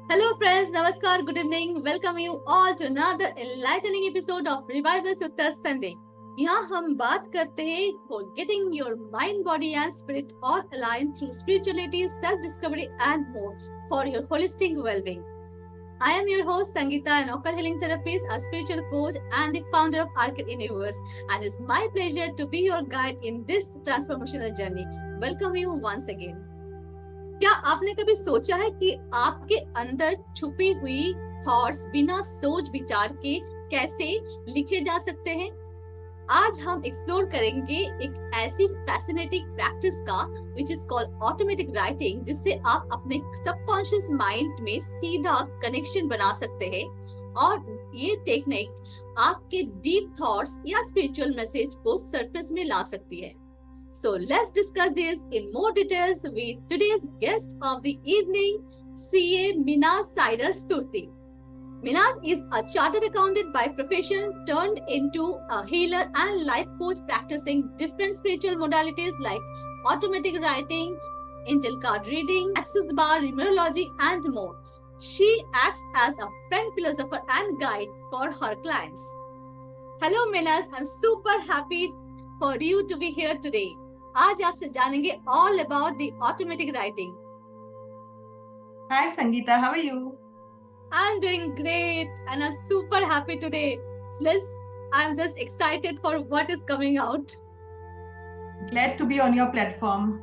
Hello friends, Namaskar, good evening. Welcome you all to another enlightening episode of Revival Sutta Sunday. यहाँ हम बात करते हैं for getting your mind, body and spirit all aligned through spirituality, self-discovery and more for your holistic well-being. I am your host Sangeeta, an Occult Healing Therapist, a spiritual coach and the founder of Arcade Universe, and it's my pleasure to be your guide in this transformational journey. Welcome you once again. क्या आपने कभी सोचा है कि आपके अंदर छुपी हुई थॉट्स बिना सोच विचार के कैसे लिखे जा सकते हैं? आज हम एक्सप्लोर करेंगे एक ऐसी फैसिनेटिंग प्रैक्टिस का which is called automatic writing, जिससे आप अपने सबकॉन्शियस माइंड में सीधा कनेक्शन बना सकते हैं और ये टेक्निक आपके डीप थॉट्स या स्पिरिचुअल मैसेज को सरफेस में ला सकती है. So let's discuss this in more details with today's guest of the evening, CA Minaz Cyrus Surti. Minaz is a chartered accountant by profession turned into a healer and life coach practicing different spiritual modalities like automatic writing, angel card reading, access bar, numerology and more. She acts as a friend, philosopher and guide for her clients. Hello Minaz, I'm super happy for you to be here today. आज आपसे जानेंगे all about the automatic writing. Hi Sangeeta, how are you? I'm doing great and I'm super happy today. I'm just excited for what is coming out. Glad to be on your platform.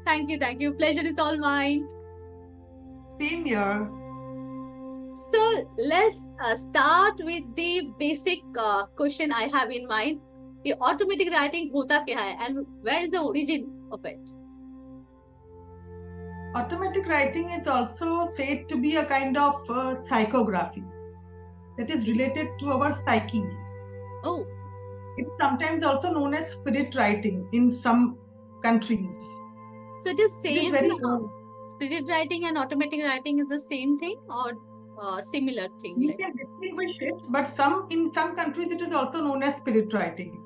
Thank you. Pleasure is all mine. Same here. So let's start with the basic question I have in mind. ये automatic writing होता क्या है and where is the origin of it? Automatic writing is also said to be a kind of psychography that is related to our psyche. Oh. It's sometimes also known as spirit writing in some countries. So it is same. It is very old. Spirit writing and automatic writing is the same thing or similar thing? You can distinguish it, but in some countries it is also known as spirit writing.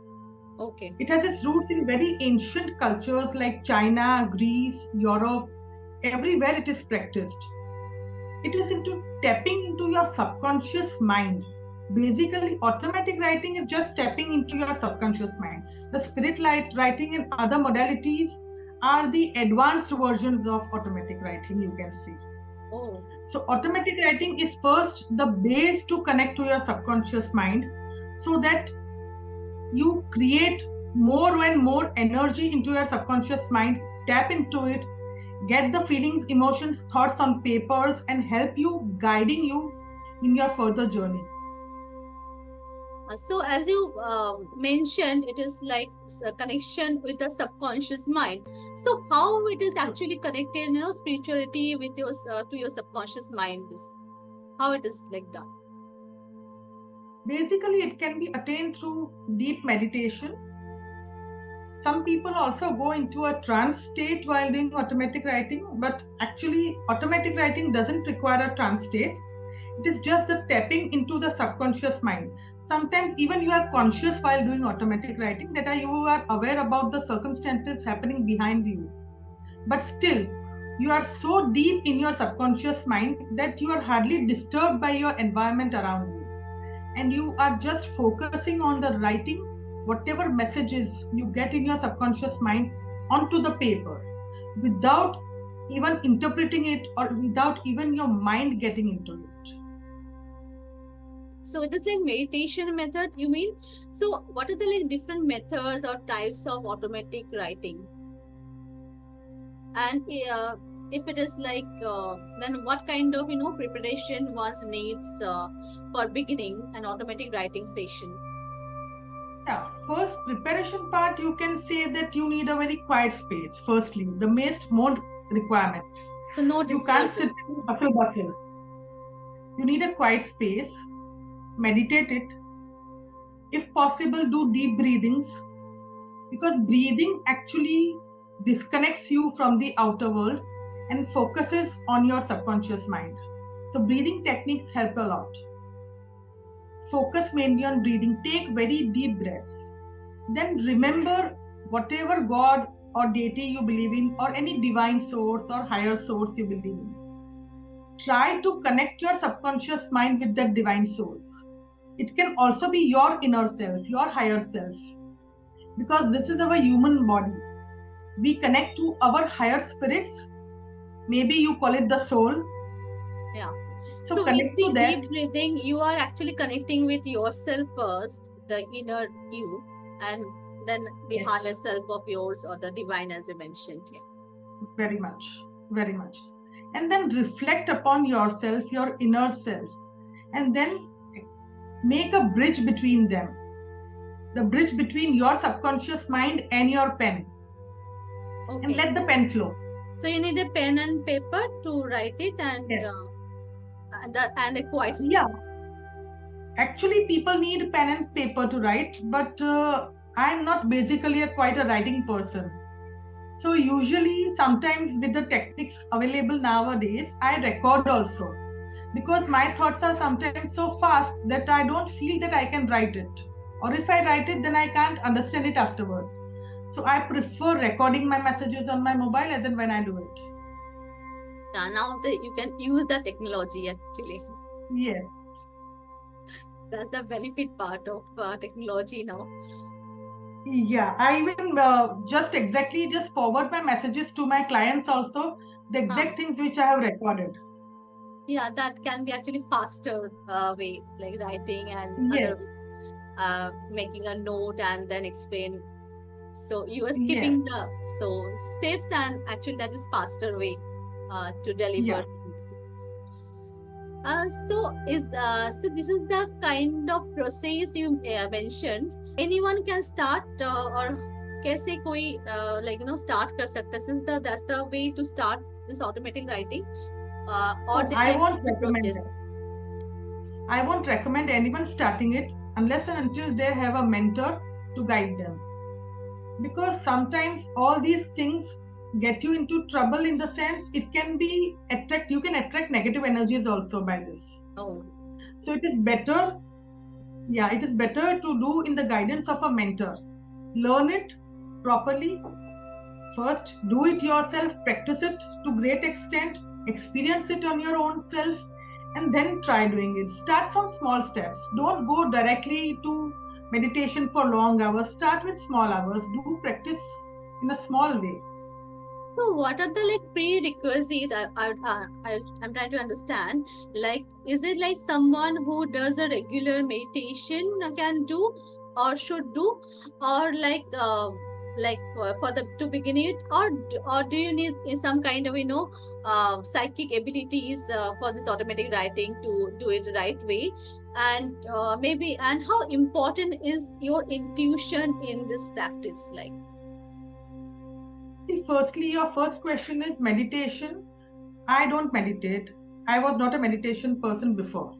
Okay. It has its roots in very ancient cultures like China, Greece, Europe. Everywhere it is practiced. It is into tapping into your subconscious mind. Basically, automatic writing is just tapping into your subconscious mind. The spirit writing and other modalities are the advanced versions of automatic writing, you can see. Oh. So automatic writing is first the base to connect to your subconscious mind so that you create more and more energy into your subconscious mind, tap into it, get the feelings, emotions, thoughts on papers and help you, guiding you in your further journey. So as you mentioned, it is like a connection with the subconscious mind. So how it is actually connected, spirituality with your to your subconscious mind? How it is like that? Basically, it can be attained through deep meditation. Some people also go into a trance state while doing automatic writing, but actually automatic writing doesn't require a trance state. It is just the tapping into the subconscious mind. Sometimes even you are conscious while doing automatic writing, that you are aware about the circumstances happening behind you. But still, you are so deep in your subconscious mind that you are hardly disturbed by your environment around you. And you are just focusing on the writing, whatever messages you get in your subconscious mind onto the paper without even interpreting it or without even your mind getting into it. So it is like meditation method, you mean? So what are the different methods or types of automatic writing? And if it is then what kind of preparation one needs for beginning an automatic writing session? Yeah, first preparation part, you can say that you need a very quiet space. Firstly, the most requirement. So no you can't sit in bustle. You need a quiet space. Meditate it. If possible, do deep breathings, because breathing actually disconnects you from the outer world and focuses on your subconscious mind. So breathing techniques help a lot. Focus mainly on breathing. Take very deep breaths. Then remember whatever God or deity you believe in, or any divine source or higher source you believe in. Try to connect your subconscious mind with that divine source. It can also be your inner self, your higher self, because this is our human body. We connect to our higher spirits. Maybe you call it the soul. Yeah. So So with connect the to that. deep breathing, you are actually connecting with yourself first, the inner you, and then the Yes. higher self of yours or the divine, as you mentioned. Yeah. Very much, very much. And then reflect upon yourself, your inner self, and then make a bridge between them. The bridge between your subconscious mind and your pen. Okay. And let the pen flow. So you need a pen and paper to write it, and Yes. and a quiet space. Yeah. Actually, people need pen and paper to write, but I'm not basically quite a writing person. So usually, sometimes with the techniques available nowadays, I record also, because my thoughts are sometimes so fast that I don't feel that I can write it. Or if I write it, then I can't understand it afterwards. So I prefer recording my messages on my mobile as and when I do it. Now that you can use the technology actually. Yes. That's the benefit part of technology now. Yeah, I even just forward my messages to my clients also, the exact things which I have recorded. Yeah, that can be actually faster way, like writing and Yes. other making a note and then explain. So you are Yes. skipping the steps, and actually that is faster way to deliver. Yeah. So this is the kind of process you mentioned. Anyone can start or कैसे कोई start कर सकता है? That's the way to start this automatic writing. Or So they I need won't the recommend process. that. I won't recommend anyone starting it unless and until they have a mentor to guide them. Because sometimes all these things get you into trouble, in the sense it can be you can attract negative energies also by this. Oh. So it is better to do in the guidance of a mentor. Learn it properly. First, do it yourself, practice it to great extent, experience it on your own self, and then try doing it. Start from small steps. Don't go directly to meditation for long hours. Start with small hours. Do practice in a small way. So what are the prerequisites? I'm trying to understand. Is it like someone who does a regular meditation can do or should do, or for the to begin it, or do you need some kind of psychic abilities for this automatic writing to do it the right way? And how important is your intuition in this practice? Firstly, your first question is meditation. I don't meditate. I was not a meditation person before,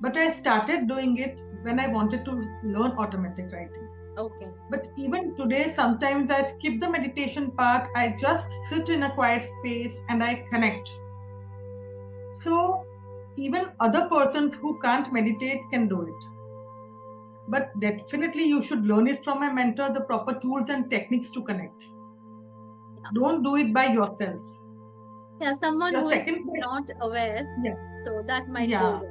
but I started doing it when I wanted to learn automatic writing. Okay. But even today, sometimes I skip the meditation part. I just sit in a quiet space and I connect. So even other persons who can't meditate can do it. But definitely you should learn it from a mentor, the proper tools and techniques to connect. Yeah. Don't do it by yourself. Yeah, someone who is not aware. Yeah. So that might go wrong.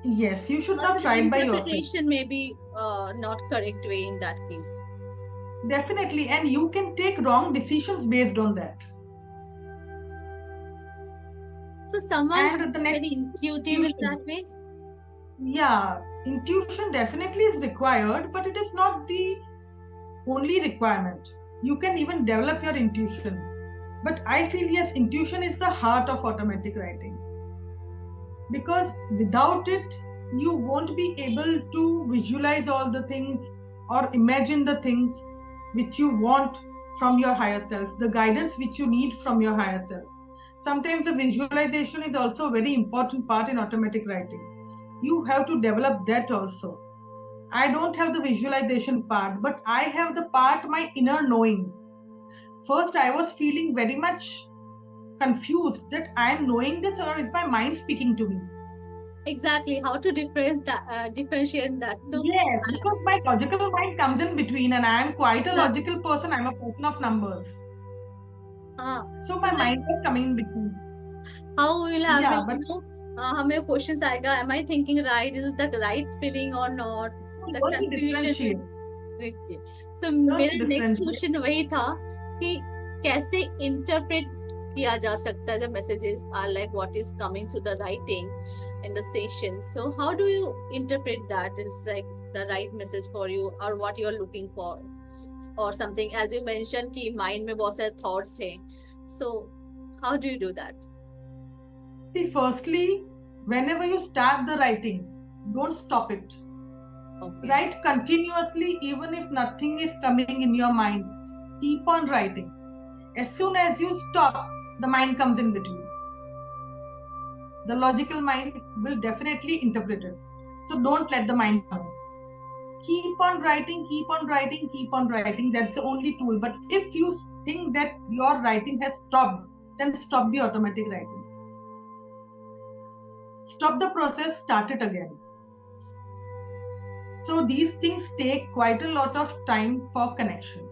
Yes, you should not try it by yourself. Interpretation may be not correct way in that case. Definitely, and you can take wrong decisions based on that. So someone is very intuitive in that way? Yeah, intuition definitely is required, but it is not the only requirement. You can even develop your intuition. But I feel, yes, intuition is the heart of automatic writing. Because without it, you won't be able to visualize all the things or imagine the things which you want from your higher self, the guidance which you need from your higher self. Sometimes the visualization is also a very important part in automatic writing. You have to develop that also. I don't have the visualization part, but I have the part, my inner knowing. First, I was feeling very much confused that I am knowing this, or is my mind speaking to me? Exactly, how to differentiate that. So, Yes, because my logical mind comes in between, and I am quite a exactly. logical person. I'm a person of numbers. हाँ, So so my like mind was coming in between. how we will have Yeah, will but हमें questions आएगा, am I thinking right, is that right feeling or not, you the learn to confusion will differentiate. रहती है. So Learn to मेरा next differentiate. question वही था कि कैसे interpret किया जा सकता है, the messages are like what is coming through the writing in the session. So how do you interpret that? It's like the right message for you or what you are looking for or something, as you mentioned कि mind में बहुत सारे thoughts हैं. So how do you do that? See, firstly, whenever you start the writing, don't stop it. Okay. Write continuously, even if nothing is coming in your mind. Keep on writing. As soon as you stop, the mind comes in between. The logical mind will definitely interpret it. So don't let the mind come. Keep on writing, keep on writing, keep on writing. That's the only tool. But if you think that your writing has stopped, then stop the automatic writing. Stop the process, start it again. So these things take quite a lot of time for connection.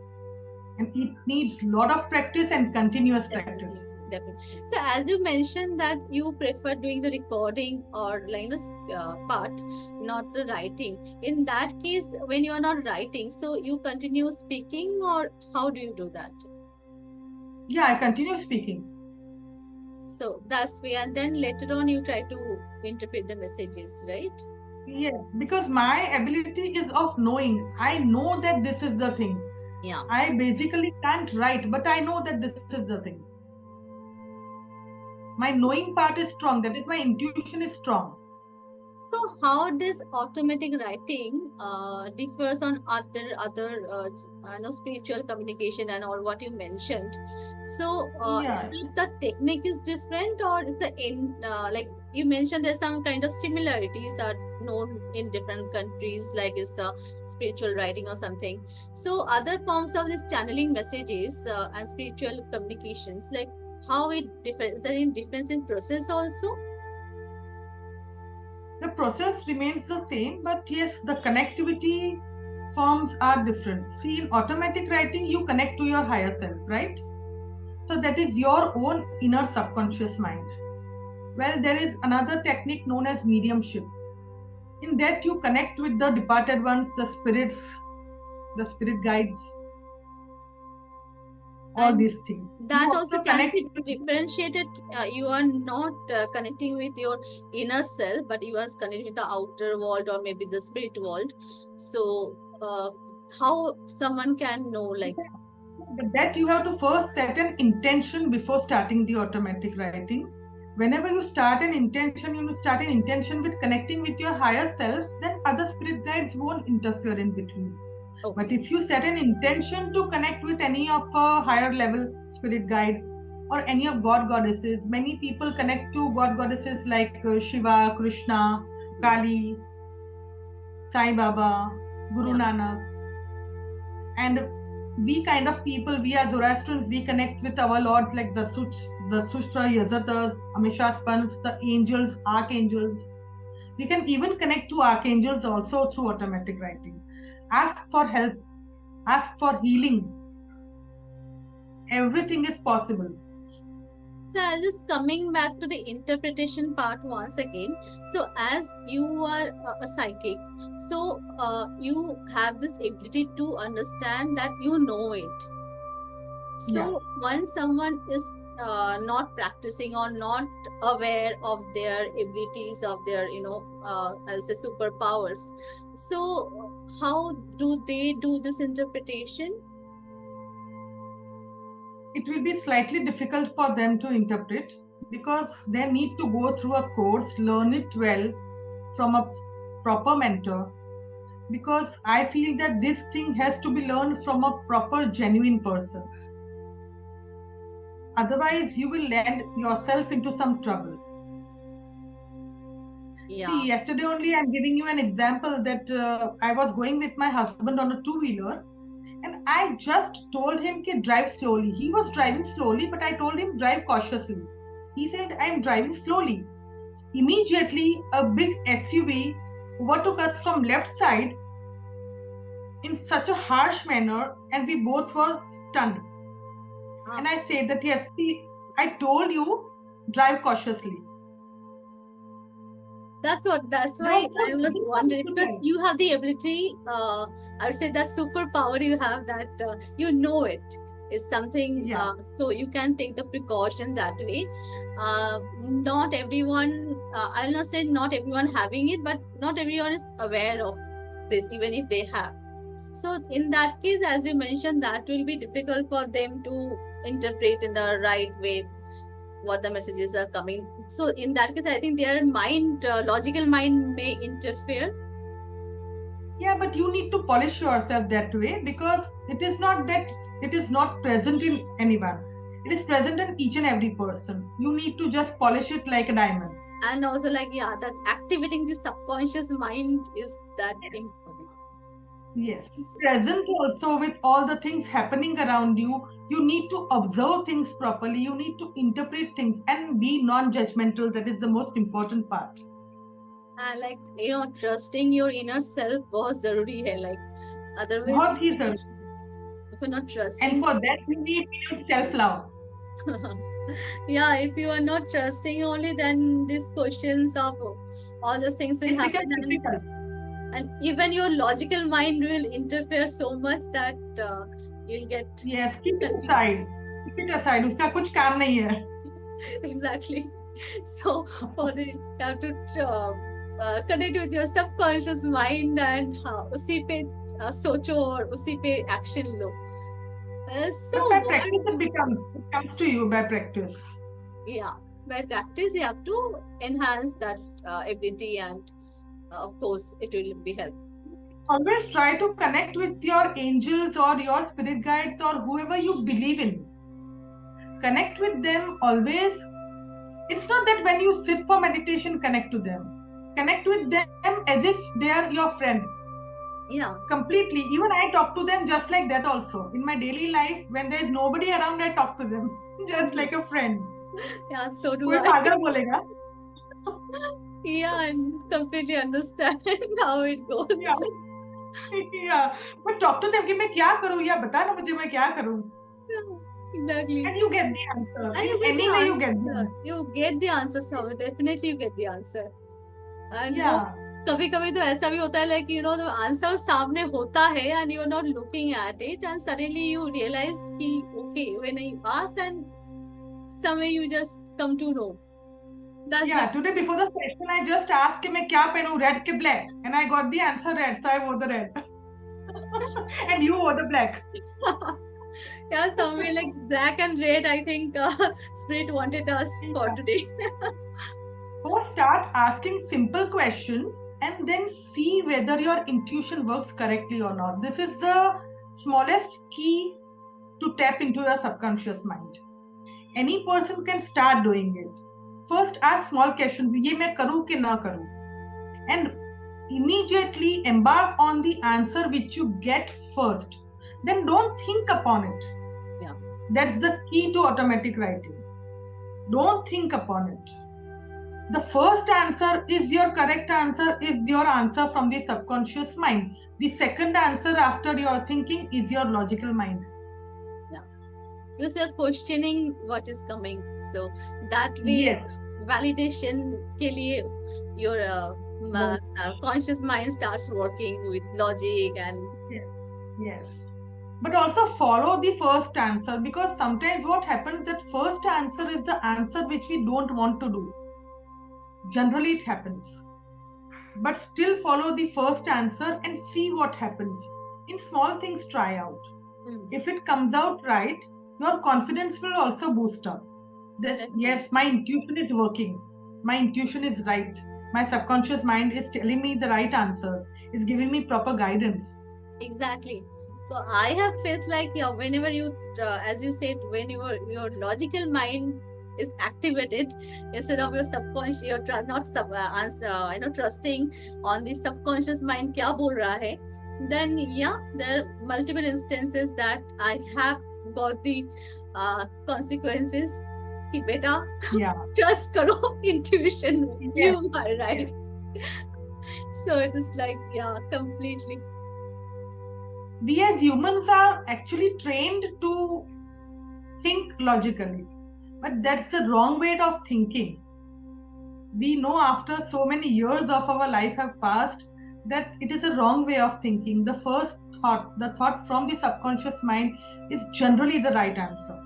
And it needs a lot of practice and continuous practice. Definitely. So as you mentioned that you prefer doing the recording or like part, not the writing. In that case, when you are not writing, so you continue speaking or how do you do that? Yeah, I continue speaking. So that's way, and then later on you try to interpret the messages, right? Yes, because my ability is of knowing. I know that this is the thing. Yeah. I basically can't write, but I know that this is the thing. My knowing part is strong. That is, my intuition is strong. So how does automatic writing differs on other spiritual communication and all what you mentioned? So Yeah. is it the technique is different or is the in like you mentioned there's some kind of similarities are known in different countries like it's a spiritual writing or something. So other forms of this channeling messages and spiritual communications, like how it differs, is there any difference in process also? The process remains the same, but yes, the connectivity forms are different. See, in automatic writing, you connect to your higher self, right? So that is your own inner subconscious mind. Well, there is another technique known as mediumship. In that, you connect with the departed ones, the spirits, the spirit guides, all And these things. that You also also can connect be with differentiated. You are not connecting with your inner self, but you are connecting with the outer world or maybe the spirit world. So how someone can know, like, that you have to first set an intention before starting the automatic writing. Whenever you start an intention, you start an intention with connecting with your higher self, then other spirit guides won't interfere in between. okay. But if you set an intention to connect with any of a higher level spirit guide or any of god goddesses, many people connect to god goddesses like Shiva, Krishna, Kali, Sai Baba, Guru Nanak. And we kind of people, we are Zoroastrians, we connect with our lords like Zarathustra, Yazatas, Ameshaspans, the angels, archangels. We can even connect to archangels also through automatic writing. Ask for help, ask for healing. Everything is possible. So I'll just coming back to the interpretation part once again. So as you are a psychic, so you have this ability to understand that you know it. So Yeah. when someone is not practicing or not aware of their abilities, of their I'll say superpowers, so how do they do this interpretation? It will be slightly difficult for them to interpret because they need to go through a course, learn it well from a proper mentor. Because I feel that this thing has to be learned from a proper, genuine person. Otherwise, you will land yourself into some trouble. Yeah. See, yesterday only I'm giving you an example that I was going with my husband on a two-wheeler and I just told him to drive slowly. He was driving slowly, but I told him drive cautiously. He said, I'm driving slowly. immediately a big SUV overtook us from left side in such a harsh manner, and we both were stunned. And I say that, yes, I told you, drive cautiously. That's why I was wondering, because you have the ability, I would say that superpower you have, that you know it is something, Yeah. so you can take the precaution that way. Not everyone, I'll not say not everyone having it, but not everyone is aware of this, even if they have. So in that case, as you mentioned, that will be difficult for them to interpret in the right way what the messages are coming. So in that case, I think their mind, logical mind, may interfere. Yeah, but you need to polish yourself that way, because it is not that it is not present in anyone. It is present in each and every person. You need to just polish it like a diamond. And also, like, yeah, that activating the subconscious mind is that important. Yes. Present also with all the things happening around you. You need to observe things properly. You need to interpret things and be non-judgmental. That is the most important part. And like, trusting your inner self was zaruri hai. Like, otherwise, बहुत ही जरूरी. if you're not trusting, And for that you need self-love. yeah, if you are not trusting only, then these questions of all the things will happen, and even your logical mind will interfere so much that you'll get. Yes, keep it aside. Keep it aside. उसका कुछ काम नहीं है. Exactly. So for the, you have to connect with your subconscious mind, and उसी पे सोचो और उसी पे action low. So by practice it comes to you by practice. Yeah, by practice you have to enhance that ability, and of course it will be help. Always try to connect with your angels or your spirit guides or whoever you believe in. Connect with them always. It's not that when you sit for meditation, connect to them. Connect with them as if they are your friend. Yeah. Completely. Even I talk to them just like that also. In my daily life, when there is nobody around, I talk to them just like a friend. Yeah, so do कोई I. पागल बोलेगा. Yeah, I completely understand how it goes. Yeah. But talk to them कि मैं क्या करूँ, या बता ना मुझे मैं क्या करूँ. Exactly. And you get the answer. And you get the answer. You get the answer, so definitely you get the answer. And yeah. कभी-कभी तो ऐसा भी होता है, like, the answer सामने होता है and you are not looking at it, and suddenly you realize कि okay, when I ask, and somewhere you just come to know. Today before the session I just asked कि मैं क्या पहनूं, red के black, and I got the answer red, so I wore the red. And you wore the black. Yeah, somewhere like black and red, I think Spirit wanted us for today. Go start asking simple questions and then see whether your intuition works correctly or not. This is the smallest key to tap into your subconscious mind. Any person can start doing it. First ask small questions. ये मैं करूँ कि ना करूँ? And immediately embark on the answer which you get first. Then don't think upon it. Yeah. That's the key to automatic writing. Don't think upon it. The first answer is your correct answer, is your answer from the subconscious mind. The second answer after your thinking is your logical mind. Yeah. Because you're questioning what is coming. So that way, yes. Validation ke liye your conscious mind starts working with logic and... Yes. But also follow the first answer, because sometimes what happens, that first answer is the answer which we don't want to do. Generally it happens. But still follow the first answer and see what happens. In small things, try out. If it comes out right, your confidence will also boost up. Yes, my intuition is working. My intuition is right. My subconscious mind is telling me the right answers. It's giving me proper guidance. Exactly. So I have felt like, whenever you, as you said, when your logical mind is activated instead of your subconscious, you're trusting on the subconscious mind kya bol raha hai, then there are multiple instances that I have got the consequences कि बेटा Yeah. trust करो intuition में. Yes. You are right. So it is like, yeah, completely. We as humans are actually trained to think logically, but that's the wrong way of thinking. We know after so many years of our life have passed that it is a wrong way of thinking. The first thought, the thought from the subconscious mind, is generally the right answer.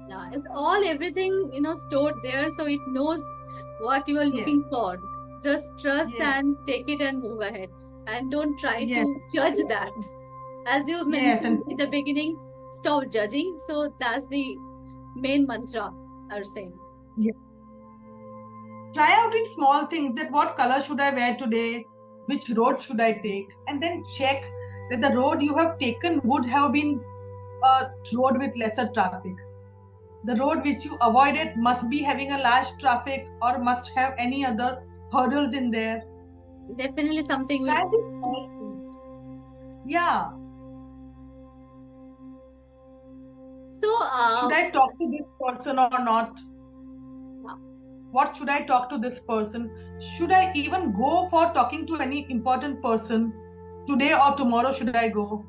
Yeah, it's all everything, stored there, so it knows what you are looking for. Just trust Yes. and take it and move ahead, and don't try Yes. to judge that. As you Yes, mentioned and in the beginning, stop judging. So that's the main mantra I'm saying. try out in small things, that what color should I wear today, which road should I take, and then check that the road you have taken would have been a road with lesser traffic. The road which you avoided must be having a large traffic or must have any other hurdles in there. Definitely something Try will. these small things. Yeah. So Should I talk to this person or not? Yeah. What should I talk to this person? Should I even go for talking to any important person today or tomorrow? Should I go?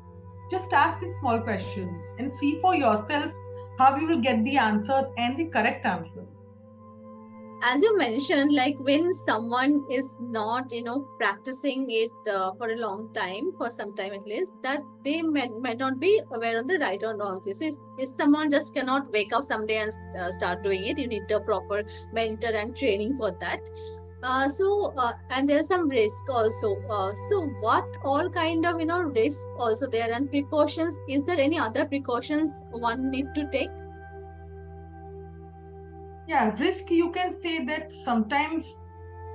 Just ask these small questions and see for yourself how you will get the answers and the correct answers. As you mentioned, like when someone is not, practicing it for a long time, for some time at least, that they might not be aware of the right or wrong thing. So if someone just cannot wake up someday and start doing it, you need a proper mentor and training for that. And there's some risk also. So what all kind of, risk also there, and precautions? Is there any other precautions one need to take? Yeah, risk, you can say that sometimes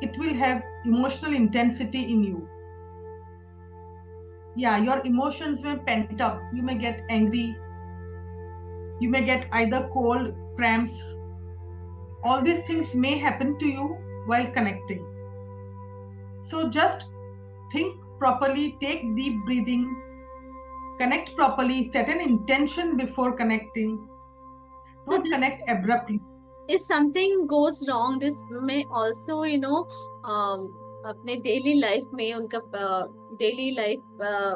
it will have emotional intensity in you. Yeah, your emotions may pent up. You may get angry. You may get either cold, cramps. All these things may happen to you while connecting. So just think properly, take deep breathing, connect properly, set an intention before connecting. Don't connect abruptly. If something goes wrong, this may also, अपने daily life में उनका daily life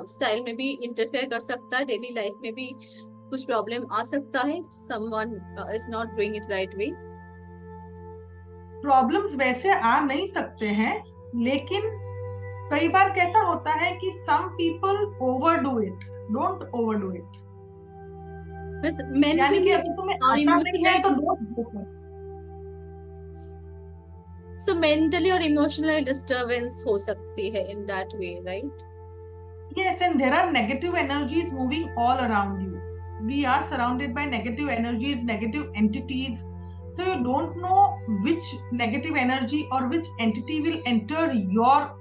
style में भी interfere कर सकता है, daily life में भी कुछ प्रॉब्लम आ सकता है, someone is not doing it right way. Problems वैसे आ नहीं सकते हैं, लेकिन कई बार कैसा होता है कि some people overdo it. Don't overdo it. यानी कि अगर तुम्हें आता नहीं है तो don't go for it. So mentally or emotionally disturbance हो सकती है in that way, right? Yes, and there are negative energies moving all around you. We are surrounded by negative energies, negative entities. So you don't know which negative energy or which entity will enter your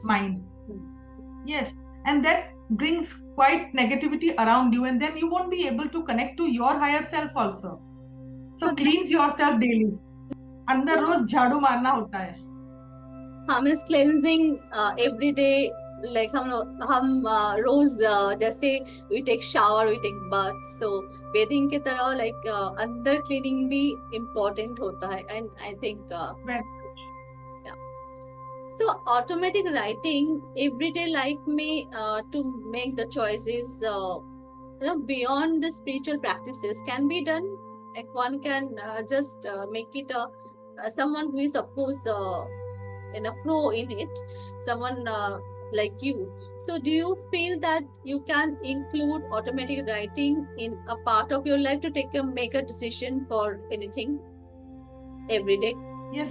mind. Yes, and that brings quite negativity around you, and then you won't be able to connect to your higher self also. So cleanse yourself daily. अंदर रोज झाड़ू मारना होता है. हम इस cleansing every day, like हम रोज जैसे we take shower, we take bath, so bathing की तरह लाइक अंदर क्लीनिंग भी इम्पोर्टेंट होता है. And I think so automatic writing everyday life में to make the choices beyond the spiritual practices can be done. Like one can just make it someone who is of course in a pro in it, someone like you. So do you feel that you can include automatic writing in a part of your life to make a decision for anything every day? Yes,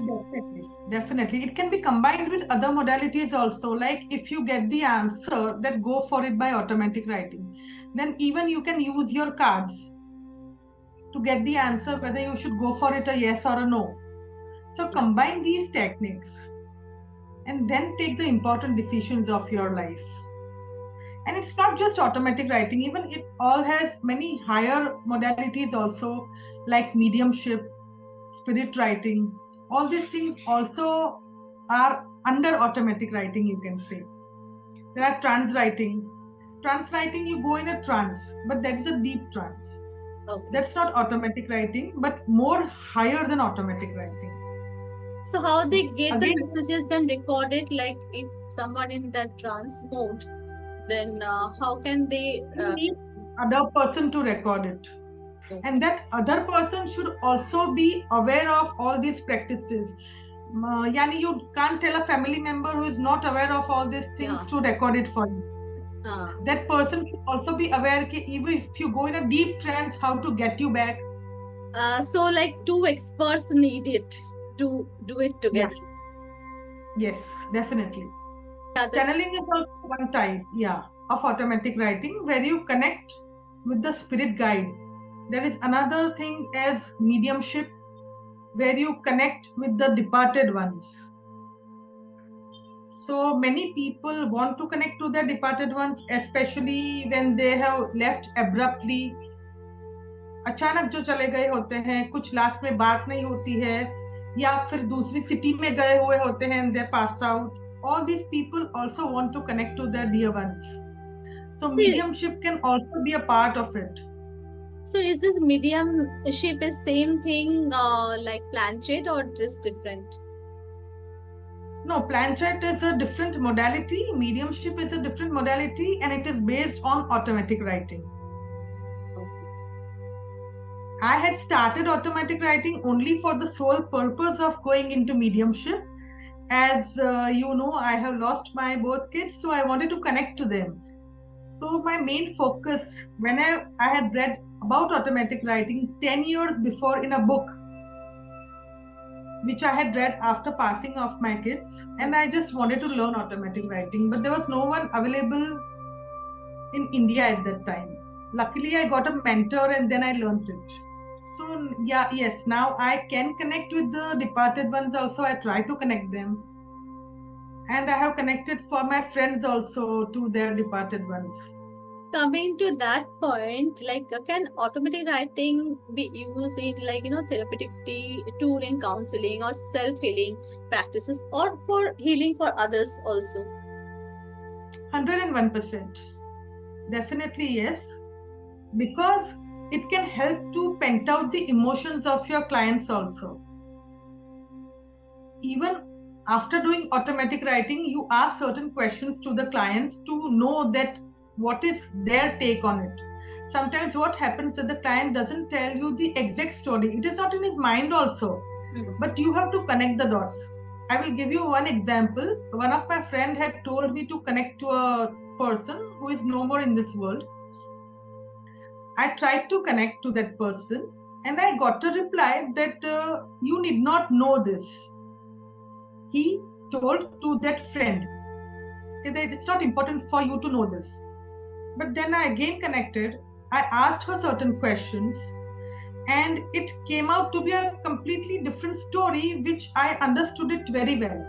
definitely. It can be combined with other modalities also. Like if you get the answer, then go for it by automatic writing. Then even you can use your cards to get the answer whether you should go for it a yes or a no. So combine these techniques and then take the important decisions of your life. And it's not just automatic writing, even it all has many higher modalities also, like mediumship, spirit writing. All these things also are under automatic writing, you can say. There are trance writing. Trance writing, you go in a trance, but that is a deep trance. Okay. That's not automatic writing, but more higher than automatic writing. So how they get the Again, messages then recorded? Like if someone in that trance mode, then how can they? you need other person to record it. Okay. And that other person should also be aware of all these practices. Yani, you can't tell a family member who is not aware of all these things Yeah. to record it for you. That person should also be aware that even if you go in a deep trance, how to get you back. So like two experts needed to do it together. Yes, definitely. Yeah, Channeling is also one type, of automatic writing where you connect with the spirit guide. There is another thing as mediumship where you connect with the departed ones. So many people want to connect to their departed ones, especially when they have left abruptly. अचानक जो चले गए होते हैं, कुछ last में बात नहीं होती है, या फिर दूसरी सिटी में गए हुए होते हैं and they pass out. All these people also want to connect to their dear ones. So mediumship can also be a part of it. So is this mediumship is same thing like planchette or just different? No, planchette is a different modality. Mediumship is a different modality, and it is based on automatic writing. I had started automatic writing only for the sole purpose of going into mediumship. As you know, I have lost my both kids, so I wanted to connect to them. So my main focus, when I had read about automatic writing 10 years before in a book, which I had read after passing of my kids, and I just wanted to learn automatic writing, but there was no one available in India at that time. Luckily, I got a mentor and then I learned it. So yes, now I can connect with the departed ones also. I try to connect them. And I have connected for my friends also to their departed ones. Coming to that point, like can automatic writing be used in therapeutic tool in counseling or self-healing practices or for healing for others also? 101%. Definitely yes. Because it can help to paint out the emotions of your clients also. Even after doing automatic writing, you ask certain questions to the clients to know that what is their take on it. Sometimes what happens is the client doesn't tell you the exact story. It is not in his mind also, but you have to connect the dots. I will give you one example. One of my friend had told me to connect to a person who is no more in this world. I tried to connect to that person and I got a reply that you need not know this. He told to that friend that it's not important for you to know this. But then I again connected. I asked her certain questions and it came out to be a completely different story, which I understood it very well.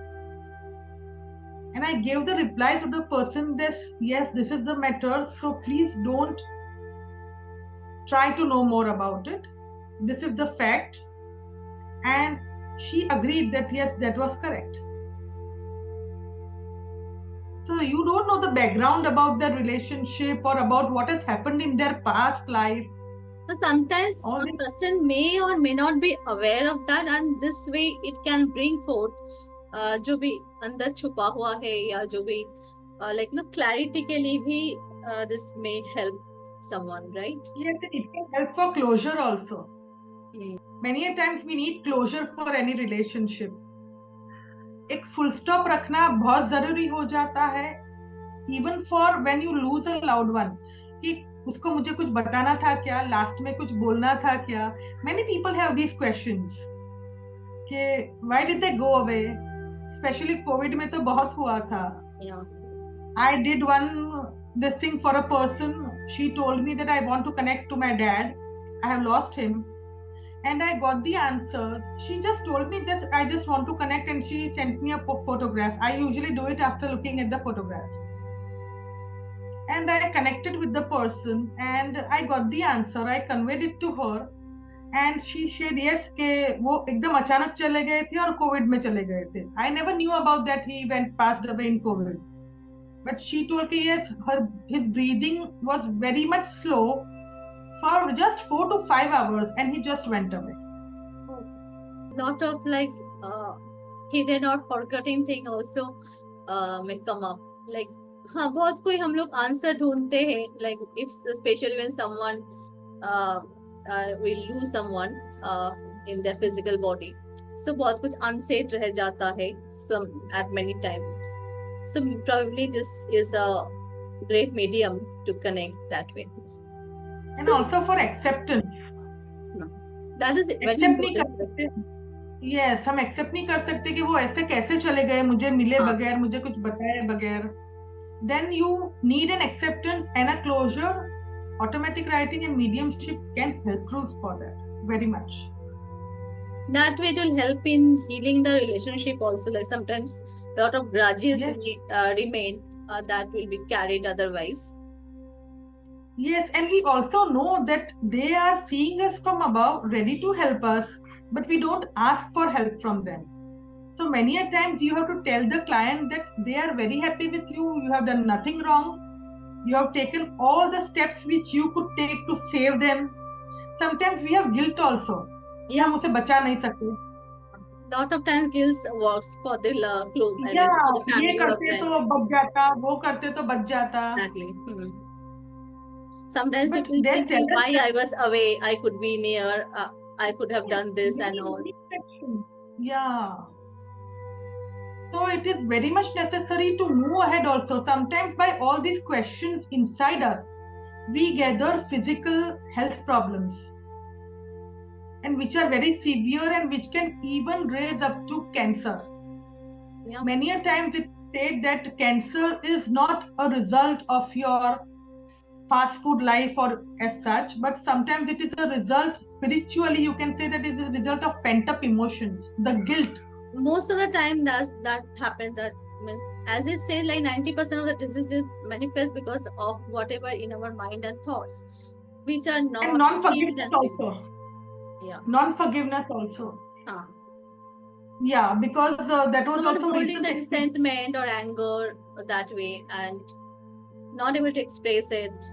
And I gave the reply to the person that yes, this is the matter, so please don't try to know more about it. This is the fact. And she agreed that yes, that was correct. So you don't know the background about their relationship or about what has happened in their past life. So sometimes a person may or may not be aware of that, and this way it can bring forth जो भी अंदर छुपा हुआ है या जो भी clarity के लिए भी this may help someone, right? Yes, it can help for closure also. Many a times we need closure for any relationship. एक full stop रखना बहुत जरूरी हो जाता है, even for when you lose a loved one. कि उसको मुझे कुछ बताना था क्या, लास्ट में कुछ बोलना था क्या. Many people have these questions. कि why did they go away? Especially COVID में तो बहुत हुआ था. Yeah. I did this thing for a person. She told me that I want to connect to my dad. I have lost him. And I got the answers. She just told me that I just want to connect and she sent me a photograph. I usually do it after looking at the photograph. And I connected with the person and I got the answer. I conveyed it to her. And she said yes कि वो एकदम अचानक चले गए थे और Covid में चले गए थे. I never knew about that he passed away in COVID. But she told me yes, his breathing was very much slow. for just 4 to 5 hours and he just went away. Lot of like hidden or forgotten thing also may come up. Like हाँ बहुत कोई हम लोग answer ढूंढते हैं, like if especially when someone will lose someone in their physical body, so बहुत कुछ unsaid रह जाता है some at many times. So probably this is a great medium to connect that way. And So also for acceptance. that is very Accept नहीं कर important. सकते. Yes, हम accept नहीं कर सकते कि वो ऐसे कैसे चले गए, मुझे मिले हाँ. बगैर, मुझे कुछ बताए बगैर. Then you need an acceptance and a closure. Automatic writing and mediumship can help you for that very much. That way it will help in healing the relationship also. Like sometimes a lot of grudges Yes. remain that will be carried otherwise. Yes, and we also know that they are seeing us from above, ready to help us, but we don't ask for help from them. So many a times you have to tell the client that they are very happy with you, you have done nothing wrong, you have taken all the steps which you could take to save them. Sometimes we have guilt also. कि हम उसे बचा नहीं सकते. Lot of times guilt works for the club and Yeah, for the family ये or करते friends. तो बच जाता, वो करते तो बच जाता. Exactly. Sometimes But people then think tell us why that I was away, I could be near, I could have done this and all. Yeah. So it is very much necessary to move ahead also. Sometimes by all these questions inside us, we gather physical health problems, and which are very severe and which can even raise up to cancer. Yeah. Many a times it said that cancer is not a result of your fast food life or as such, but sometimes it is a result spiritually. You can say that is a result of pent up emotions, the guilt. Most of the time that happens. That means, as I say, like 90% of the diseases manifest because of whatever in our mind and thoughts, which are not And non-forgiveness also. Yeah. Non-forgiveness also. Yeah, because that was not also holding recent the experience. resentment or anger that way and not able to express it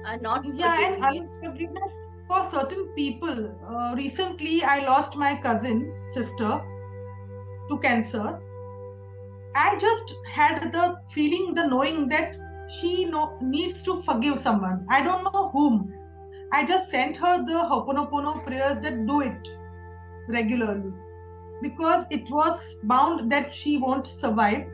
and not Yeah, and forgiving it. unforgiveness for certain people. Recently, I lost my cousin sister to cancer. I just had the feeling, the knowing that she needs to forgive someone. I don't know whom. I just sent her the Ho'oponopono prayers that do it regularly because it was bound that she won't survive.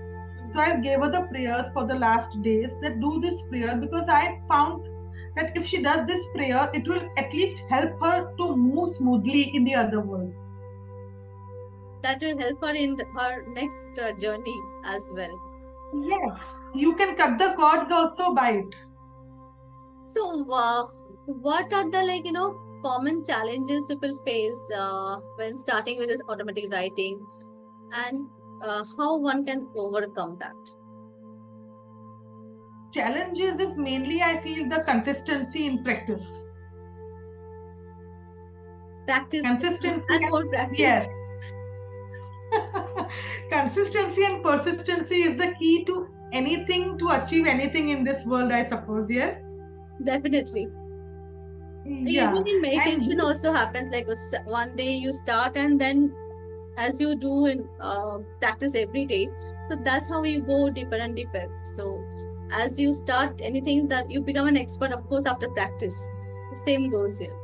So I gave her the prayers for the last days that do this prayer because I found that if she does this prayer, it will at least help her to move smoothly in the other world. That will help her in her next journey as well. Yes, you can cut the cords also by it. So, what are the common challenges people face when starting with this automatic writing, and how one can overcome that? Challenges is mainly, I feel, the consistency in practice. Consistency and more practice. Yes. Consistency and persistency is the key to anything, to achieve anything in this world, I suppose. Yes. Definitely. Yeah. Even in meditation also happens, like one day you start and then as you do in practice every day, so that's how you go deeper and deeper. So as you start anything that you become an expert, of course, after practice. The same goes here.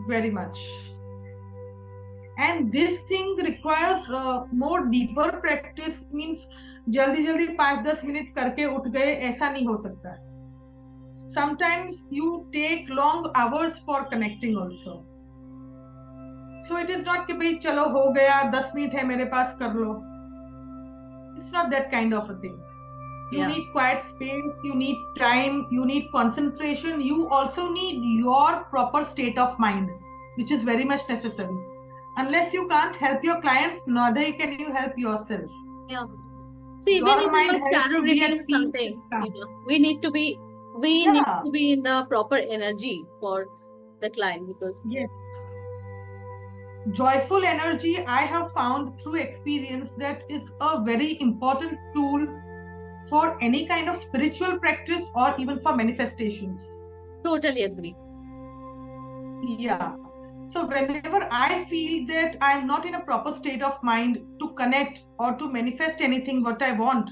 Very much. And this thing requires more deeper practice. Means जल्दी 5-10 minute करके उठ गए ऐसा नहीं हो सकता. Sometimes you take long hours for connecting also. So it is not कि भाई चलो हो गया 10 मिनट है मेरे पास कर लो. It's not that kind of a thing. You need quiet space, you need time, you need concentration, you also need your proper state of mind, which is very much necessary. Unless you can't help your clients, neither can you help yourself. Yeah. See, your even mind if has to be at something, we need to be in the proper energy for the client because yes. Joyful energy, I have found through experience that is a very important tool for any kind of spiritual practice or even for manifestations. Totally agree. Yeah. So whenever I feel that I'm not in a proper state of mind to connect or to manifest anything what I want,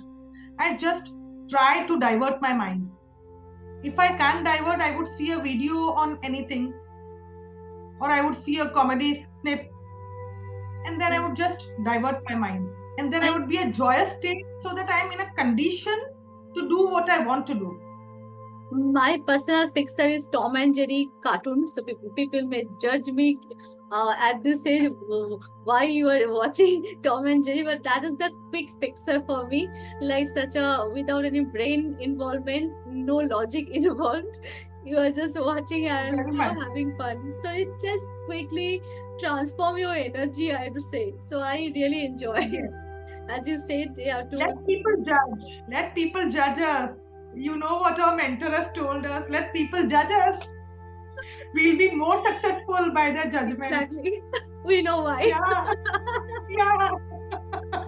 I just try to divert my mind. If I can't divert, I would see a video on anything, or I would see a comedy snip, and then I would just divert my mind. And then I Like would be a joyous state so that I'm in a condition to do what I want to do. my personal fixer is Tom and Jerry cartoon. So people may judge me at this age why you are watching Tom and Jerry, but that is the quick fixer for me. Like such a without any brain involvement, no logic involved. You are just watching and Very much. having fun. So it just quickly transform your energy, I have to say. So I really enjoy it. Yes. As you said, yeah, to Let people judge. Let people judge us. You know what our mentor has told us. Let people judge us. We'll be more successful by their judgments. exactly. We know why. Yeah. Yeah.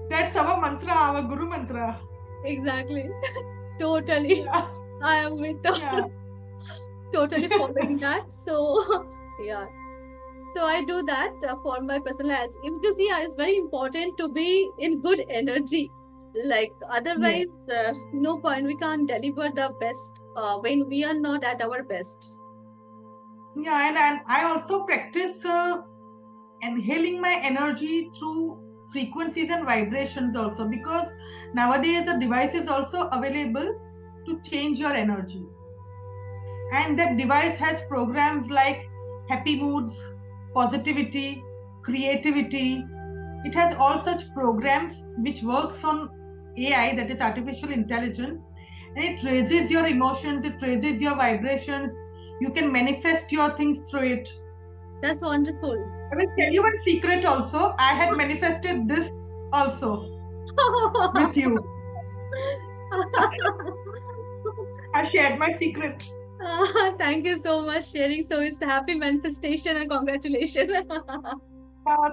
That's our mantra, our guru mantra. Exactly. Totally. Yeah. I am with Yeah. totally following that. So yeah. So I do that for my personal life because yeah, it's very important to be in good energy. Like otherwise, no point. We can't deliver the best when we are not at our best. Yeah, and I also practice inhaling my energy through frequencies and vibrations also, because nowadays the device is also available to change your energy. And that device has programs like happy moods, positivity, creativity. It has all such programs which works on AI, that is artificial intelligence, and it raises your emotions, it raises your vibrations. You can manifest your things through it. That's wonderful. I will tell you one secret also. I had manifested this also with you. I shared my secret. Thank you so much sharing. So it's a happy manifestation and congratulations.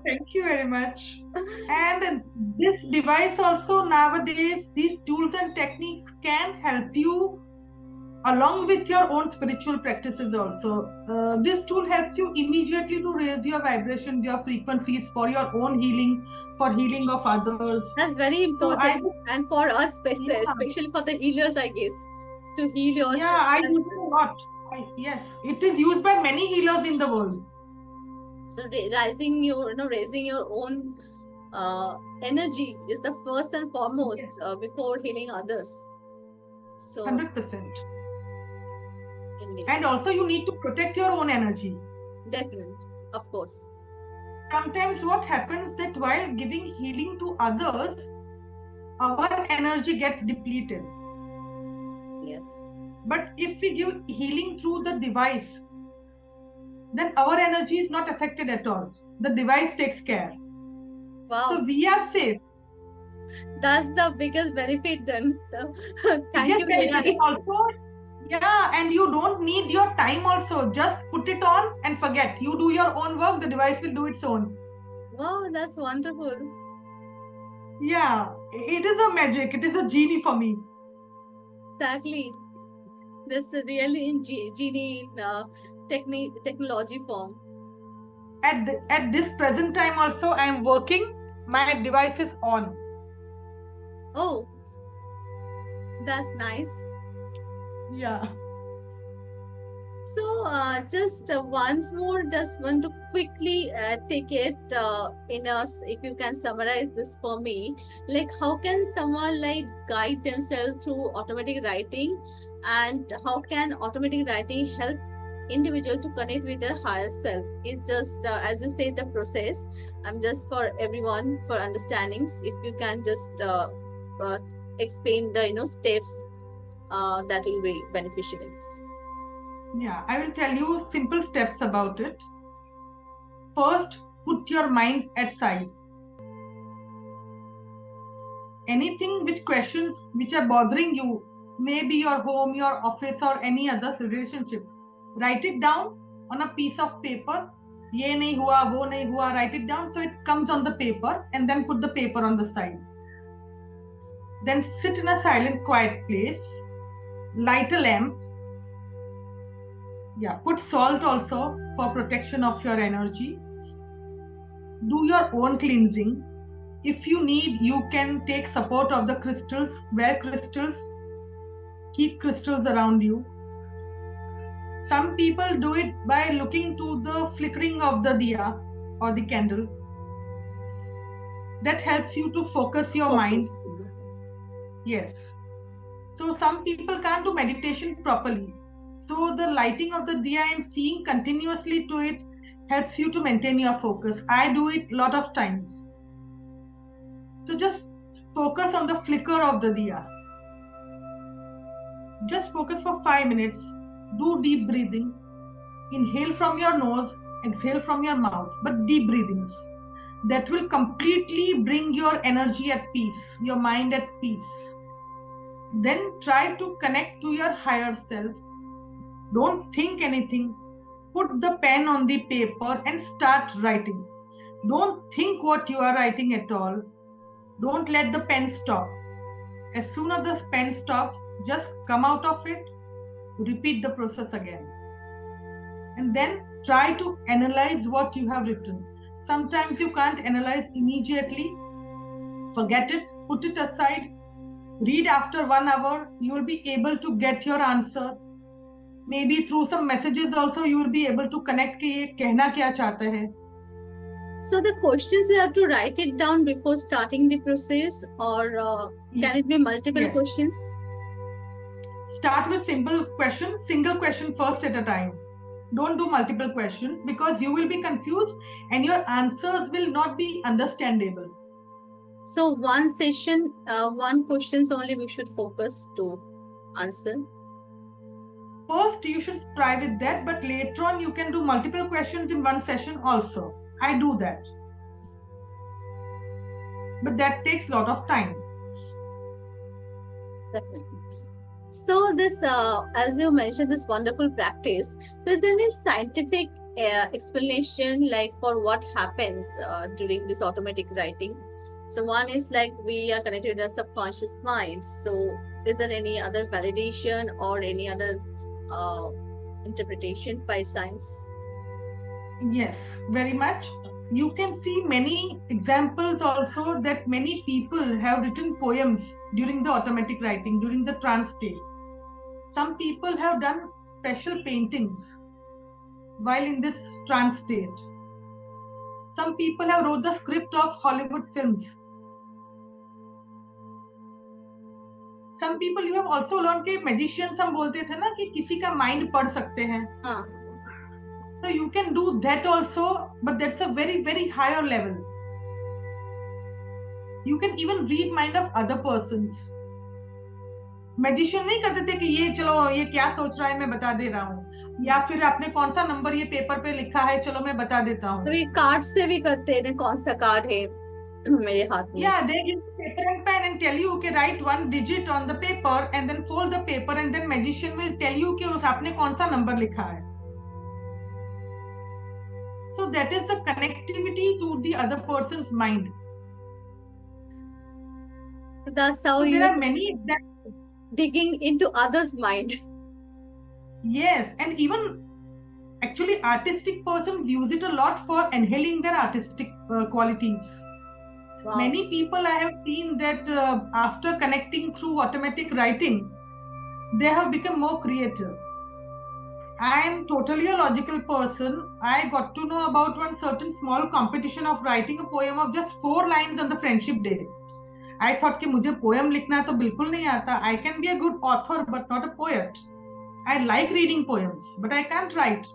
Thank you very much. And this device also nowadays, these tools and techniques can help you along with your own spiritual practices also. This tool helps you immediately to raise your vibrations, your frequencies for your own healing, for healing of others. That's very important. And for us, Yeah. especially for the healers, I guess, to heal yourself. Yeah, I use it a lot. Yes, it is used by many healers in the world. So raising your own energy is the first and foremost before healing others. So 100%. indeed, And also you need to protect your own energy. definitely, of course. Sometimes what happens that while giving healing to others, our energy gets depleted. Yes. But if we give healing through the device, then our energy is not affected at all. The device takes care. Wow. So we are safe. That's the biggest benefit then. Thank you, Benefit also. Yeah, and you don't need your time also. Just put it on and forget. You do your own work, the device will do its own. Wow, that's wonderful. Yeah, it is a magic. It is a genie for me. Exactly. This is really in genie in technology form. At this present time also, I am working. My device is on. Oh, that's nice. Yeah. So just once more, just want to quickly take it in us. If you can summarize this for me, like how can someone like guide themselves through automatic writing, and how can automatic writing help individual to connect with their higher self? It's just as you say the process. I'm just for everyone for understandings. If you can just explain the steps, that will be beneficial in this. Yeah, I will tell you simple steps about it. First, put your mind at side. Anything which questions which are bothering you, maybe your home, your office, or any other relationship, write it down on a piece of paper. Ye nahi hua, wo nahi hua, write it down so it comes on the paper, and then put the paper on the side. Then sit in a silent, quiet place, light a lamp, Yeah, put salt also for protection of your energy. Do your own cleansing. If you need, you can take support of the crystals. Wear crystals. Keep crystals around you. Some people do it by looking to the flickering of the diya or the candle. That helps you to focus your mind. Yes. So some people can't do meditation properly. So the lighting of the diya and seeing continuously to it helps you to maintain your focus. I do it a lot of times. So just focus on the flicker of the diya. Just focus for 5 minutes. Do deep breathing. Inhale from your nose, exhale from your mouth, but deep breathings. That will completely bring your energy at peace, your mind at peace. Then try to connect to your higher self. Don't think anything. Put the pen on the paper and start writing. Don't think what you are writing at all. Don't let the pen stop. As soon as the pen stops, just come out of it, repeat the process again. And then try to analyze what you have written. Sometimes you can't analyze immediately. Forget it, put it aside. Read after 1 hour. You will be able to get your answer. Maybe through some messages also you will be able to connect कि ये कहना क्या चाहते हैं. So the questions you have to write it down before starting the process, or can it be multiple Yes. questions? Start with simple questions, single question first at a time. Don't do multiple questions because you will be confused and your answers will not be understandable. So one session, one questions only we should focus to answer. First, you should try with that, but later on you can do multiple questions in one session also. I do that. But that takes a lot of time. Definitely. So this, as you mentioned, this wonderful practice. So is there any scientific explanation like for what happens during this automatic writing? So one is like we are connected with the subconscious mind. So is there any other validation or any other interpretation by science? Yes, very much. You can see many examples also that many people have written poems during the automatic writing, during the trance state. Some people have done special paintings while in this trance state. Some people have wrote the script of Hollywood films. Some people you have also learned कि magicians हम बोलते थे ना कि किसी का mind पढ़ सकते हैं. हाँ. So you can do that also, but that's a very, very higher level. You can even read mind of other persons. Magician नहीं करते थे कि ये चलो ये क्या सोच रहा है मैं बता दे रहा हूँ, या फिर आपने कौन सा नंबर ये पेपर पे लिखा है चलो मैं बता देता हूँ. तो ये कार्ड से भी करते हैं, कौन सा कार्ड है मेरे हाथ में. Yeah, they give paper and pen and tell you okay write one digit on the paper and then fold the paper and then magician will tell you कि उस आपने कौन सा नंबर लिखा है. So that is the connectivity to the other person's mind. So that's how So you there are many examples. Digging into others' mind. Yes, and even actually artistic persons use it a lot for enhancing their artistic qualities. Wow. Many people I have seen that after connecting through automatic writing, they have become more creative. I am totally a logical person. I got to know about one certain small competition of writing a poem of just 4 lines on the friendship day. I thought कि मुझे poem लिखना तो बिल्कुल नहीं आता. I can be a good author but not a poet. I like reading poems but I can't write.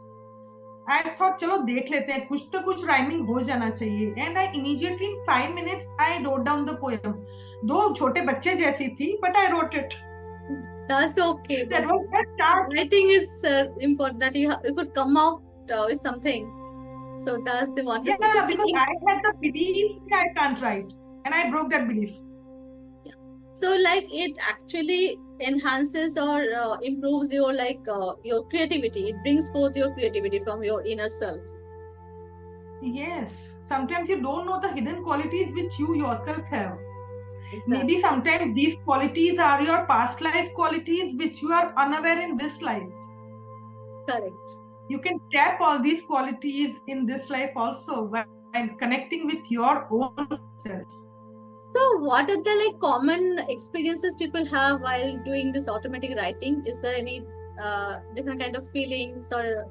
I thought चलो देख लेते हैं कुछ तो कुछ rhyming हो जाना चाहिए. And I immediately in 5 minutes I wrote down the poem. दो छोटे बच्चे जैसी थी but I wrote it. That's okay. That was the start. Writing is important that you could come out with something. So that's the one. Yeah, because I had the belief that I can't write and I broke that belief. So like it actually enhances or improves your your creativity. It brings forth your creativity from your inner self. Yes, sometimes you don't know the hidden qualities which you yourself have. Exactly. Maybe sometimes these qualities are your past life qualities which you are unaware in this life. Correct. You can tap all these qualities in this life also while connecting with your own self. So, what are the like common experiences people have while doing this automatic writing? Is there any different kind of feelings or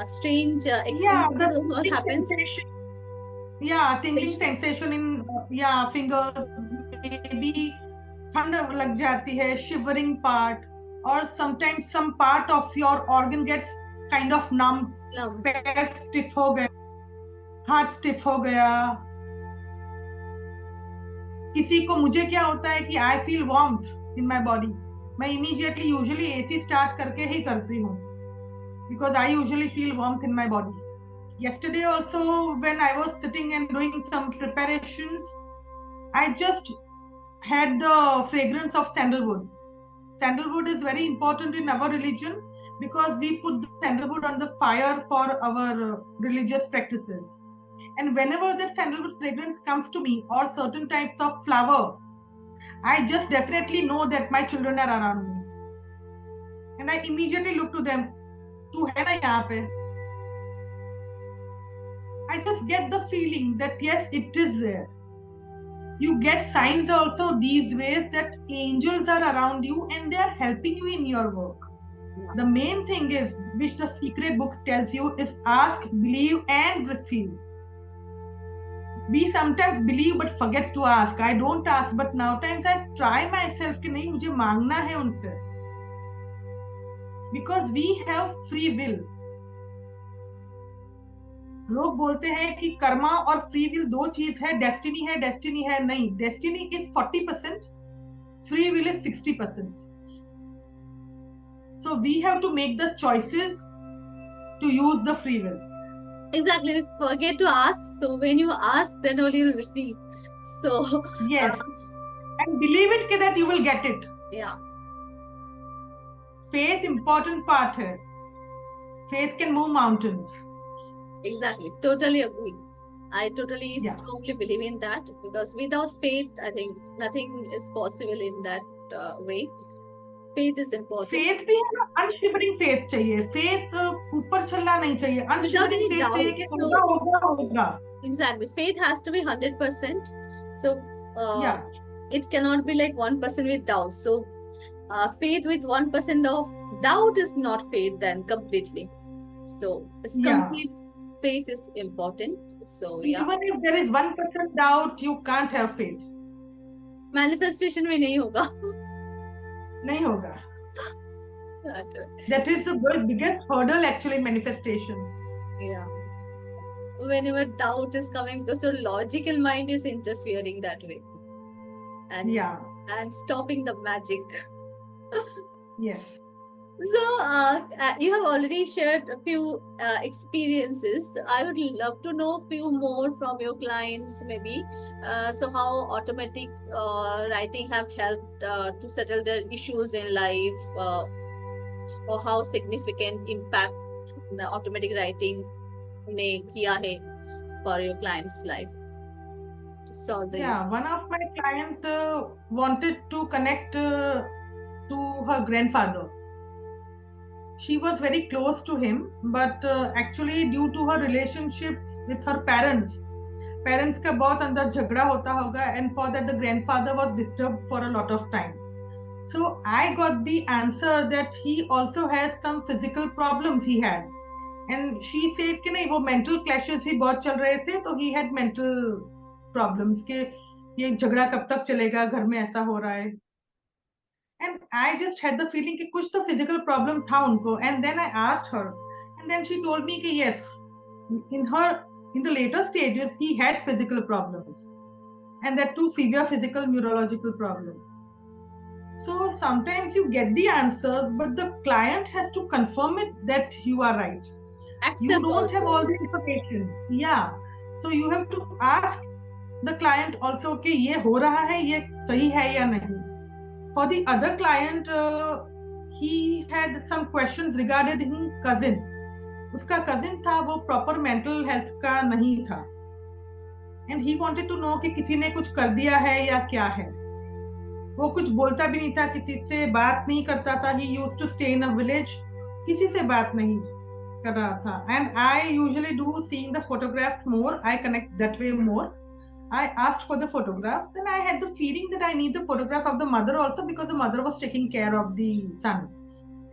strange Yeah, experiences the what tingling happens? sensation. Yeah, tingling sensation in fingers, maybe ठंड लग जाती है, shivering part, or sometimes some part of your organ gets kind of numb. Numb. पैर stiff हो गए, हाथ stiff हो गया. किसी को मुझे क्या होता है कि I feel warmth in my body. मैं immediately usually AC start करके ही करती हूँ, because I usually feel warmth in my body. Yesterday also, when I was sitting and doing some preparations, I just had the fragrance of sandalwood. Sandalwood is very important in our religion because we put the sandalwood on the fire for our religious practices. And whenever that sandalwood fragrance comes to me, or certain types of flower, I just definitely know that my children are around me. And I immediately look to them. तू है ना यहाँ पे? I just get the feeling that yes, it is there. You get signs also these ways that angels are around you and they are helping you in your work. The main thing is, which the secret book tells you, is ask, believe, and receive. We sometimes believe but forget to ask. I don't ask, but now times I try myself कि नहीं मुझे मांगना है उनसे. Because we have free will. लोग बोलते हैं कि कर्मा और फ्री विल दो चीज है, डेस्टिनी है नहीं. Destiny is 40%, free will is 60%. So we have to make the choices to use the free will. Exactly, we forget to ask. So when you ask, then only you will receive. So yes, and believe it that you will get it. Yeah. Faith important part है. Faith can move mountains. Exactly, totally agree. I totally strongly believe in that, because without faith, I think nothing is possible in that way. Faith is important. Faith भी है ना, unshivering faith चाहिए. Faith ऊपर चलना नहीं चाहिए. Unshivering faith चाहिए कि होगा. Exactly, faith has to be 100%. So it cannot be like 1% with doubt. So faith with 1% of doubt is not faith then completely. So it's complete. Faith is important. So even if there is 1% doubt, you can't have faith. Manifestation में नहीं होगा. नहीं होगा. That is the biggest hurdle actually, manifestation. Yeah. Whenever doubt is coming, because your logical mind is interfering that way. And and stopping the magic. Yes. So you have already shared a few experiences. I would love to know a few more from your clients, maybe. So how automatic writing have helped to settle their issues in life, or how significant impact the automatic writing ने किया है for your client's life to solve the one of my client wanted to connect to her grandfather. She was very close to him, but actually due to her relationships with her parents का बहुत अंदर झगड़ा होता होगा, and for that the grandfather was disturbed for a lot of time. So I got the answer that he also has some physical problems he had, and she said कि नहीं वो mental clashes ही बहुत चल रहे थे, तो he had mental problems कि ये झगड़ा कब तक चलेगा, घर में ऐसा हो रहा है. And I just had the feeling कि कुछ तो physical problem था उनको. And then I asked her, and then she told me कि yes, in the later stages he had physical problems, and that too severe physical neurological problems. So sometimes you get the answers, but the client has to confirm it that you are right. You don't have all the information. So you have to ask the client also कि ये हो रहा है, ये सही है या नहीं. For the other client, he had some questions regarding his cousin. उसका cousin था, वो proper mental health का नहीं था, and he wanted to know कि किसी ने कुछ कर दिया है या क्या है. वो कुछ बोलता भी नहीं था, किसी से बात नहीं करता था. He used to stay in a village किसी से बात नहीं कर रहा था. And I usually do seeing the photographs more. I connect that way more. I asked for the photographs. Then I had the feeling that I need the photograph of the mother also, because the mother was taking care of the son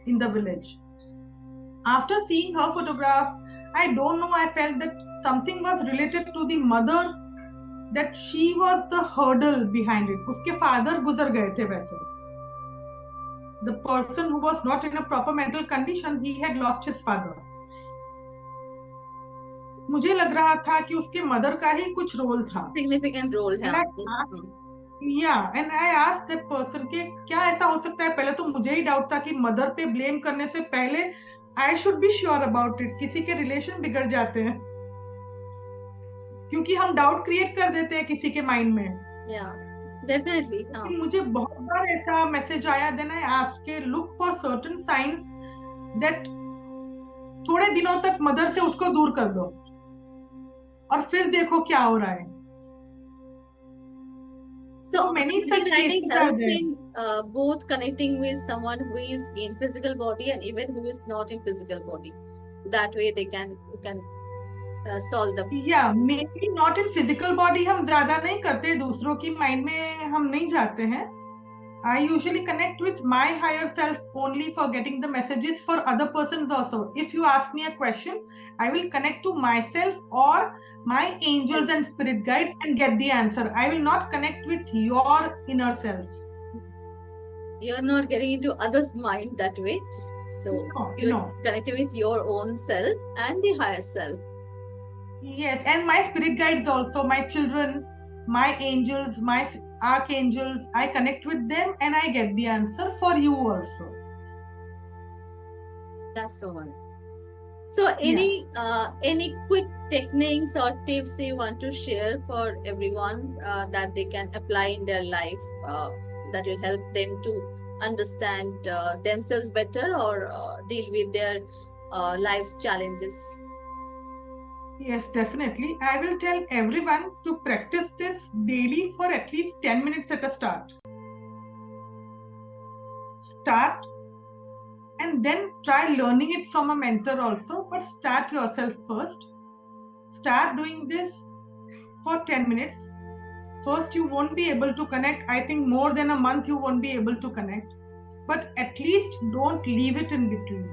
in the village. After seeing her photograph, I don't know, I felt that something was related to the mother, that she was the hurdle behind it. उसके father गुजर गए थे वैसे. The person who was not in a proper mental condition, he had lost his father. मुझे लग रहा था कि उसके मदर का ही कुछ रोल था. Significant role And है. and I asked that person कि क्या ऐसा हो सकता है. पहले तो मुझे ही डाउट था कि मदर पे ब्लेम करने से पहले I should be sure about it. किसी के रिलेशन बिगड़ जाते हैं क्योंकि हम डाउट क्रिएट कर देते हैं किसी के माइंड में. Yeah, definitely. मुझे बहुत बार ऐसा मैसेज आया. देन आई आस्क्ड के look for certain science that थोड़े दिनों तक मदर से उसको दूर कर दो और फिर देखो क्या हो रहा है. So many automatic such writing cases are helps there. in both connecting with someone who is in physical body and even who is not in physical body. That way they can solve the. Yeah, maybe not in physical body. हम ज्यादा नहीं करते, दूसरों की mind में हम नहीं जाते हैं. I usually connect with my higher self only for getting the messages for other persons also. If you ask me a question, I will connect to myself or my angels and spirit guides and get the answer. I will not connect with your inner self. You're not getting into others' mind that way. So you're connecting with your own self and the higher self. Yes, and my spirit guides also, my children, my angels, my archangels, I connect with them and I get the answer for you also. That's so wonderful. So any quick techniques or tips you want to share for everyone that they can apply in their life that will help them to understand themselves better or deal with their life's challenges? Yes, definitely. I will tell everyone to practice this daily for at least 10 minutes at a start. Start and then try learning it from a mentor also, but start yourself first. Start doing this for 10 minutes. First, you won't be able to connect. I think more than a month you won't be able to connect. But at least don't leave it in between.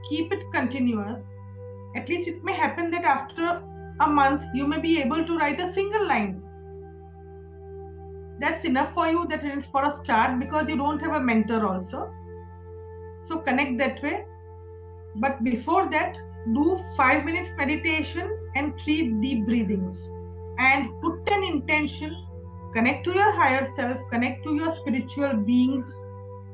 Keep it continuous. At least it may happen that after a month, you may be able to write a single line. That's enough for you. That is for a start, because you don't have a mentor also. So connect that way. But before that, do 5 minutes meditation and 3 deep breathings. And put an intention. Connect to your higher self. Connect to your spiritual beings.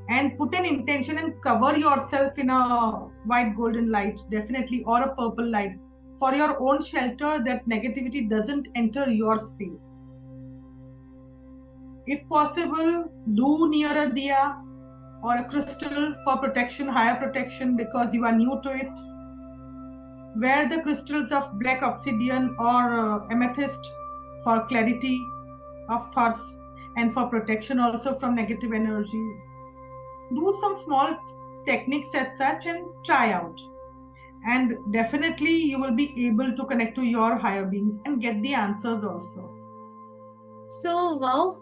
And put an intention and cover yourself in a white golden light, definitely, or a purple light, for your own shelter, that negativity doesn't enter your space. If possible, do near a diya or a crystal for protection, higher protection, because you are new to it. Wear the crystals of black obsidian or amethyst for clarity of thoughts and for protection also from negative energies. Do some small techniques as such and try out. And definitely you will be able to connect to your higher beings and get the answers also. So, wow.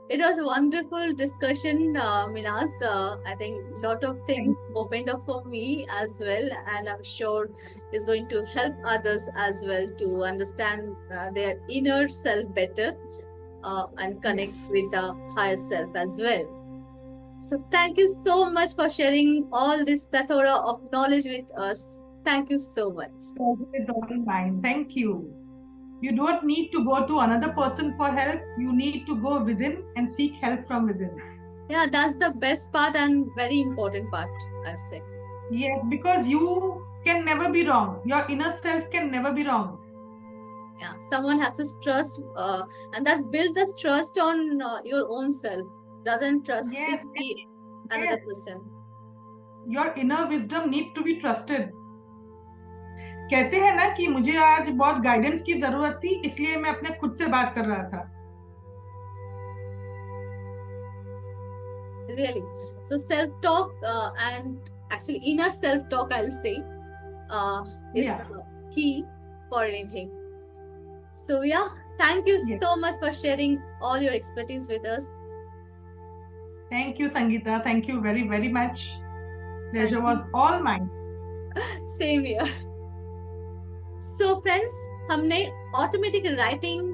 It was a wonderful discussion, Minas. I think a lot of things opened up for me as well, and I'm sure is going to help others as well to understand their inner self better and connect with the higher self as well. So thank you so much for sharing all this plethora of knowledge with us. Thank you so much. Thank you. You don't need to go to another person for help. You need to go within and seek help from within. Yeah, that's the best part and very important part, I've said. Yes, because you can never be wrong. Your inner self can never be wrong. Yeah, someone has to trust, and that's builds the trust on your own self rather than trusting another person. Your inner wisdom need to be trusted. कहते हैं ना कि मुझे आज बहुत guidance की जरूरत थी, इसलिए मैं अपने खुद से बात कर रहा था. Really, So self-talk and actually inner self-talk, I'll say, is Yeah. the key for anything. So yeah, thank you Yes. so much for sharing all your expertise with us. Thank you, Sangeeta. Thank you very, very much. Pleasure Thank was you. all mine. Same here. So friends, हमने automatic writing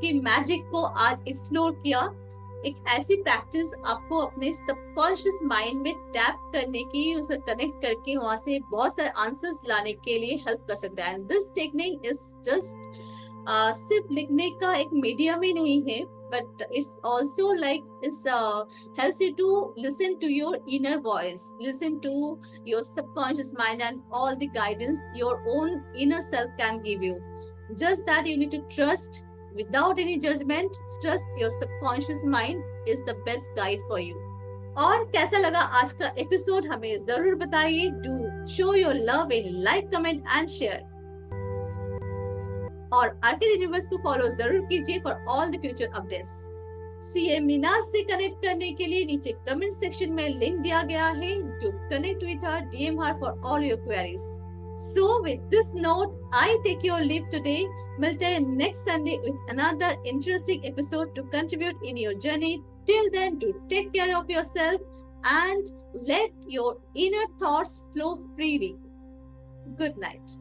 की magic को आज explore किया. एक ऐसी practice आपको अपने subconscious mind में टैप करने की, उसे कनेक्ट करके वहां से बहुत सारे आंसर्स लाने के लिए हेल्प कर सकता है. And this technique is just सिर्फ लिखने का एक मीडियम ही नहीं है, but it's also like it's helps you to listen to your inner voice, listen to your subconscious mind and all the guidance your own inner self can give you. Just that you need to trust without any judgment. Trust your subconscious mind is the best guide for you. और कैसा लगा आज का episode हमें जरूर बताइए. Do show your love in like, comment and share. और RK universe को फॉलो जरूर कीजिए for all the future updates. CA Meenaz से कनेक्ट करने के लिए नीचे कमेंट सेक्शन में लिंक दिया गया है. To connect with her, DM her for all your queries. So with this note, I take your leave today. मिलते हैं next Sunday with another interesting episode to contribute in your journey. Till then, do take care of yourself and let your inner thoughts flow freely. Good night.